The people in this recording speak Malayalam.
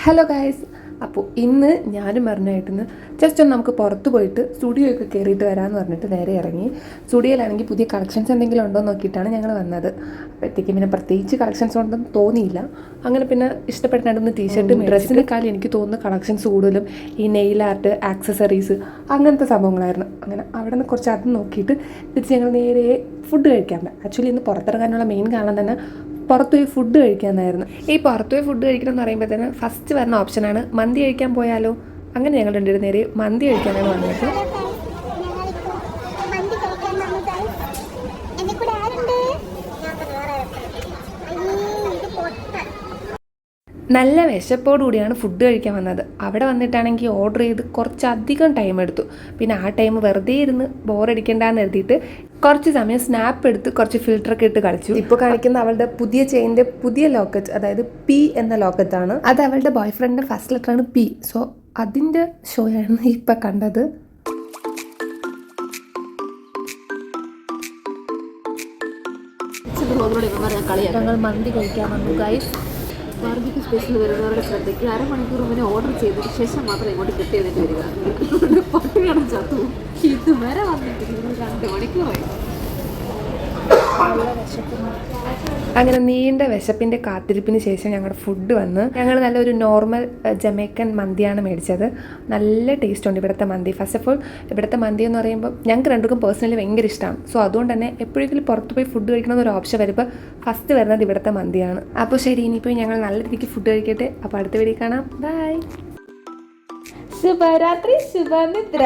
ഹലോ ഗായ്സ്, അപ്പോൾ ഇന്ന് ഞാനും പറഞ്ഞായിട്ടിന്ന് ജസ്റ്റ് ഒന്ന് നമുക്ക് പുറത്ത് പോയിട്ട് സ്റ്റുഡിയോ ഒക്കെ കയറിയിട്ട് വരാമെന്ന് പറഞ്ഞിട്ട് നേരെ ഇറങ്ങി. സ്റ്റുഡിയോയിലാണെങ്കിൽ പുതിയ കളക്ഷൻസ് എന്തെങ്കിലും ഉണ്ടോ എന്ന് നോക്കിയിട്ടാണ് ഞങ്ങൾ വന്നത്. അപ്പോഴത്തേക്കും പിന്നെ പ്രത്യേകിച്ച് കളക്ഷൻസ് ഉണ്ടെന്ന് തോന്നിയില്ല. അങ്ങനെ പിന്നെ ഇഷ്ടപ്പെട്ട രണ്ടൊന്ന് ടീഷർട്ടും ഡ്രസ്സിനേക്കാളും എനിക്ക് തോന്നുന്ന കളക്ഷൻസ് കൂടുതലും ഈ നെയിൽ ആർട്ട്, ആക്സസറീസ് അങ്ങനത്തെ സംഭവങ്ങളായിരുന്നു. അങ്ങനെ അവിടെ നിന്ന് കുറച്ച് അത് നോക്കിയിട്ട് തിരിച്ച് ഞങ്ങൾ നേരെ ഫുഡ് കഴിക്കാൻ പോയി. ആക്ച്വലി ഇന്ന് പുറത്തിറങ്ങാനുള്ള മെയിൻ കാരണം തന്നെ പുറത്തുപോയി ഫുഡ് കഴിക്കാമെന്നായിരുന്നു. ഈ പുറത്തുപോയി ഫുഡ് കഴിക്കണം എന്ന് പറയുമ്പോൾ തന്നെ ഫസ്റ്റ് വരുന്ന ഓപ്ഷനാണ് മന്തി കഴിക്കാൻ പോയാലോ. അങ്ങനെ ഞങ്ങൾ രണ്ടുപേരും നേരെ മന്തി കഴിക്കാനാണ് വന്നത്. നല്ല വിശപ്പോടുകൂടിയാണ് ഫുഡ് കഴിക്കാൻ വന്നത്. അവിടെ വന്നിട്ടാണെങ്കിൽ ഓർഡർ ചെയ്ത് കുറച്ചധികം ടൈം എടുത്തു. പിന്നെ ആ ടൈം വെറുതെ ഇരുന്ന് ബോറടിക്കണ്ടെന്ന് എഴുതിയിട്ട് കുറച്ച് സമയം സ്നാപ്പ് എടുത്ത് കുറച്ച് ഫിൽറ്ററൊക്കെ ഇട്ട് കളിച്ചു. ഇപ്പോൾ കാണിക്കുന്ന അവളുടെ പുതിയ ചെയിൻ്റെ പുതിയ ലോക്കറ്റ്, അതായത് പി എന്ന ലോക്കറ്റാണ്. അത് അവളുടെ ബോയ് ഫ്രണ്ടിൻ്റെ ഫസ്റ്റ് ലെറ്ററാണ് പി. സോ അതിൻ്റെ ഷോയാണ് ഇപ്പം കണ്ടത്. ഞങ്ങൾ മന്തി കഴിക്കാൻ വന്നു ഗൈസ്. ബാർബിക്യൂ സ്പെഷ്യൽ വരുന്നവരുടെ ശ്രദ്ധയ്ക്ക് അരമണിക്കൂർ മുന്നേ ഓർഡർ ചെയ്തതിന് ശേഷം മാത്രം ഇങ്ങോട്ട് കിട്ടിയതിന് വരിക. പട്ടിയാണ് ചത്തു. ഇതുവരെ വന്നിട്ട് 2 മണിക്കൂറായി. അങ്ങനെ നീണ്ട വിശപ്പിൻ്റെ കാത്തിരിപ്പിന് ശേഷം ഞങ്ങളുടെ ഫുഡ് വന്ന് ഞങ്ങൾ നല്ലൊരു നോർമൽ ജമൈക്കൻ മന്തിയാണ് മേടിച്ചത്. നല്ല ടേസ്റ്റ് ഉണ്ട് ഇവിടുത്തെ മന്തി. ഫസ്റ്റ് ഓഫ് ഓൾ ഇവിടുത്തെ മന്തി എന്ന് പറയുമ്പോൾ ഞങ്ങൾക്ക് രണ്ടും പേഴ്സണലി ഭയങ്കര ഇഷ്ടമാണ്. സോ അതുകൊണ്ട് തന്നെ എപ്പോഴെങ്കിലും പുറത്ത് പോയി ഫുഡ് കഴിക്കണമെന്നൊരു ഓപ്ഷൻ വരുമ്പോൾ ഫസ്റ്റ് വരുന്നത് ഇവിടുത്തെ മന്തിയാണ്. അപ്പോൾ ശരി, ഇനിയിപ്പോൾ ഞങ്ങൾ നല്ല രീതിക്ക് ഫുഡ് കഴിക്കട്ടെ. അപ്പോൾ അടുത്ത വീഡിയോ കാണാം. ബൈ. ശുഭരാത്രി, ശുഭനിദ്ര.